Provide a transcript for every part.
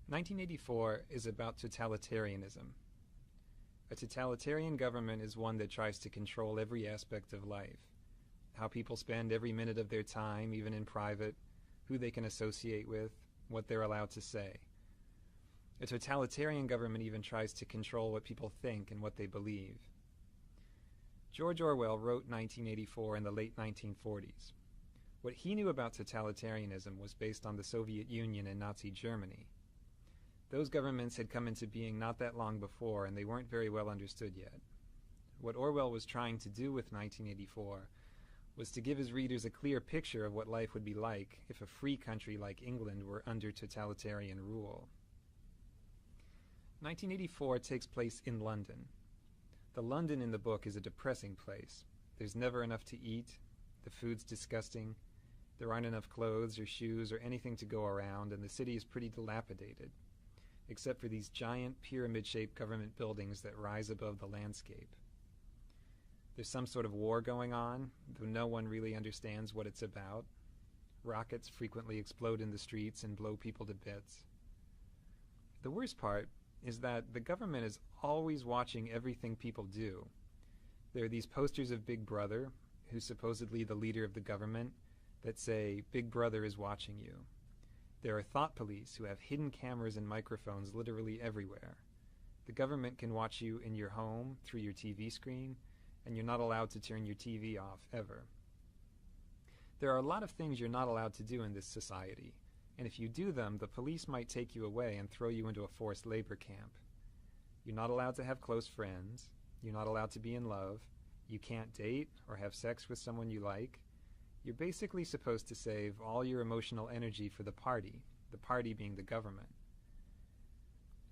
1984 is about totalitarianism. A totalitarian government is one that tries to control every aspect of life. How people spend every minute of their time, even in private, who they can associate with, what they're allowed to say. A totalitarian government even tries to control what people think and what they believe. George Orwell wrote 1984 in the late 1940s. What he knew about totalitarianism was based on the Soviet Union and Nazi Germany. Those governments had come into being not that long before, and they weren't very well understood yet. What Orwell was trying to do with 1984 was to give his readers a clear picture of what life would be like if a free country like England were under totalitarian rule. 1984 takes place in London. The London in the book is a depressing place. There's never enough to eat, the food's disgusting, there aren't enough clothes or shoes or anything to go around, and the city is pretty dilapidated, except for these giant pyramid-shaped government buildings that rise above the landscape. There's some sort of war going on, though no one really understands what it's about. Rockets frequently explode in the streets and blow people to bits. The worst part is that the government is always watching everything people do. There are these posters of Big Brother, who's supposedly the leader of the government, that say, "Big Brother is watching you." There are thought police who have hidden cameras and microphones literally everywhere. The government can watch you in your home, through your TV screen, and you're not allowed to turn your TV off, ever. There are a lot of things you're not allowed to do in this society, and if you do them, the police might take you away and throw you into a forced labor camp. You're not allowed to have close friends, you're not allowed to be in love, you can't date or have sex with someone you like. You're basically supposed to save all your emotional energy for the party being the government.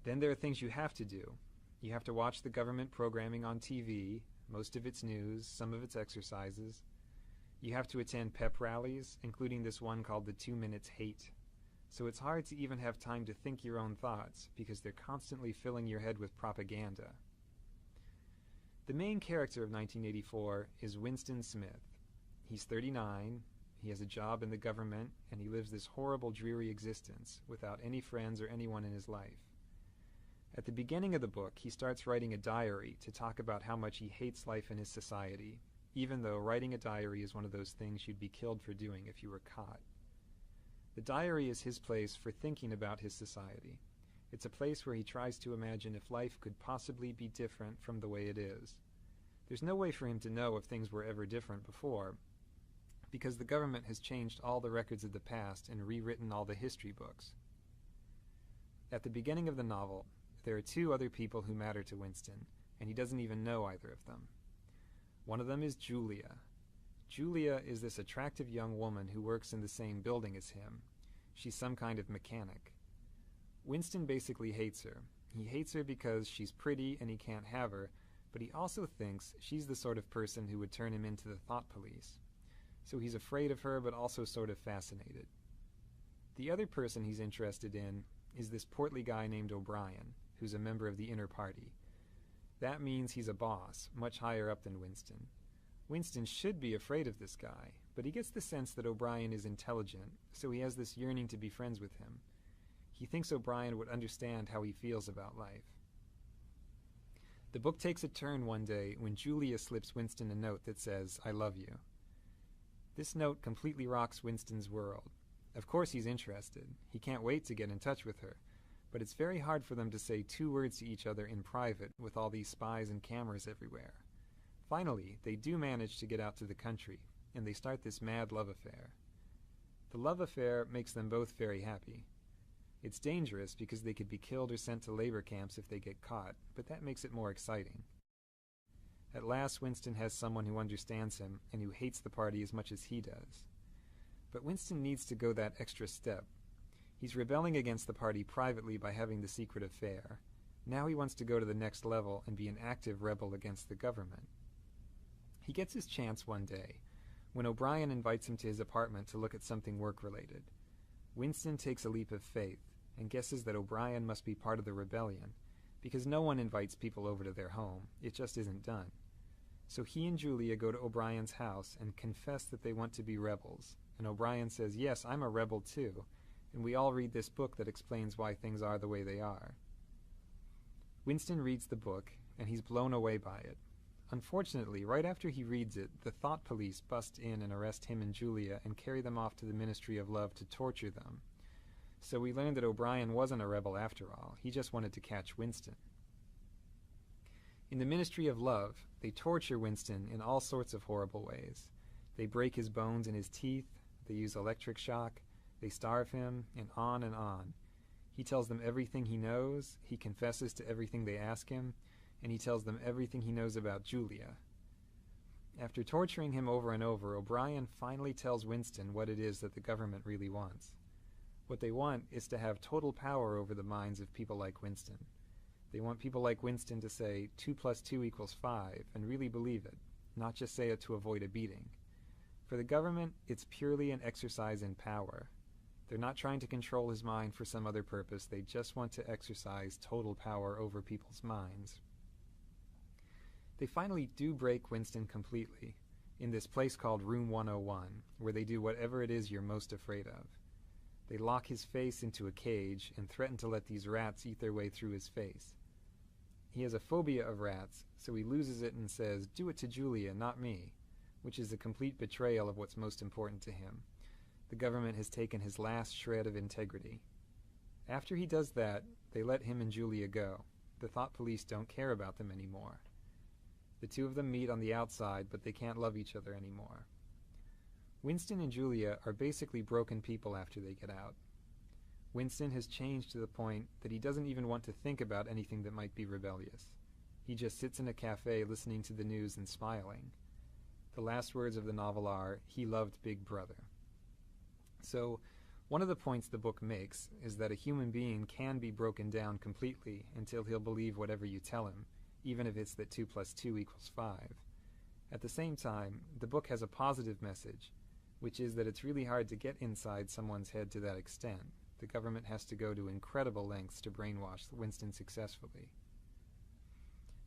Then there are things you have to do. You have to watch the government programming on TV, most of its news, some of its exercises. You have to attend pep rallies, including this one called the 2 Minutes Hate. So it's hard to even have time to think your own thoughts, because they're constantly filling your head with propaganda. The main character of 1984 is Winston Smith. He's 39, he has a job in the government, and he lives this horrible, dreary existence without any friends or anyone in his life. At the beginning of the book, he starts writing a diary to talk about how much he hates life in his society, even though writing a diary is one of those things you'd be killed for doing if you were caught. The diary is his place for thinking about his society. It's a place where he tries to imagine if life could possibly be different from the way it is. There's no way for him to know if things were ever different before, because the government has changed all the records of the past and rewritten all the history books. At the beginning of the novel, there are two other people who matter to Winston, and he doesn't even know either of them. One of them is Julia. Julia is this attractive young woman who works in the same building as him. She's some kind of mechanic. Winston basically hates her. He hates her because she's pretty and he can't have her, but he also thinks she's the sort of person who would turn him into the thought police. So he's afraid of her, but also sort of fascinated. The other person he's interested in is this portly guy named O'Brien, who's a member of the inner party. That means he's a boss, much higher up than Winston. Winston should be afraid of this guy, but he gets the sense that O'Brien is intelligent, so he has this yearning to be friends with him. He thinks O'Brien would understand how he feels about life. The book takes a turn one day when Julia slips Winston a note that says, "I love you." This note completely rocks Winston's world. Of course he's interested. He can't wait to get in touch with her. But it's very hard for them to say 2 words to each other in private with all these spies and cameras everywhere. Finally, they do manage to get out to the country, and they start this mad love affair. The love affair makes them both very happy. It's dangerous because they could be killed or sent to labor camps if they get caught, but that makes it more exciting. At last, Winston has someone who understands him and who hates the party as much as he does. But Winston needs to go that extra step. He's rebelling against the party privately by having the secret affair. Now he wants to go to the next level and be an active rebel against the government. He gets his chance one day, when O'Brien invites him to his apartment to look at something work-related. Winston takes a leap of faith and guesses that O'Brien must be part of the rebellion, because no one invites people over to their home. It just isn't done. So he and Julia go to O'Brien's house and confess that they want to be rebels, and O'Brien says, "Yes, I'm a rebel too," and we all read this book that explains why things are the way they are. Winston reads the book, and he's blown away by it. Unfortunately, right after he reads it, the thought police bust in and arrest him and Julia and carry them off to the Ministry of Love to torture them. So we learned that O'Brien wasn't a rebel after all. He just wanted to catch Winston. In the Ministry of Love, they torture Winston in all sorts of horrible ways. They break his bones in his teeth, they use electric shock, they starve him, and on and on. He tells them everything he knows, he confesses to everything they ask him, and he tells them everything he knows about Julia. After torturing him over and over, O'Brien finally tells Winston what it is that the government really wants. What they want is to have total power over the minds of people like Winston. They want people like Winston to say 2 + 2 = 5 and really believe it, not just say it to avoid a beating. For the government, it's purely an exercise in power. They're not trying to control his mind for some other purpose. They just want to exercise total power over people's minds. They finally do break Winston completely in this place called Room 101, where they do whatever it is you're most afraid of. They lock his face into a cage and threaten to let these rats eat their way through his face. He has a phobia of rats, so he loses it and says, "Do it to Julia, not me," which is a complete betrayal of what's most important to him. The government has taken his last shred of integrity. After he does that, they let him and Julia go. The thought police don't care about them anymore. The two of them meet on the outside, but they can't love each other anymore. Winston and Julia are basically broken people after they get out. Winston has changed to the point that he doesn't even want to think about anything that might be rebellious. He just sits in a cafe listening to the news and smiling. The last words of the novel are, "He loved Big Brother." So, one of the points the book makes is that a human being can be broken down completely until he'll believe whatever you tell him, even if it's that 2 + 2 = 5. At the same time, the book has a positive message, which is that it's really hard to get inside someone's head to that extent. The government has to go to incredible lengths to brainwash Winston successfully.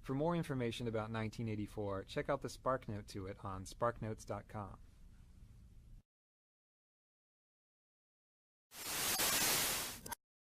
For more information about 1984, check out the SparkNote to it on sparknotes.com.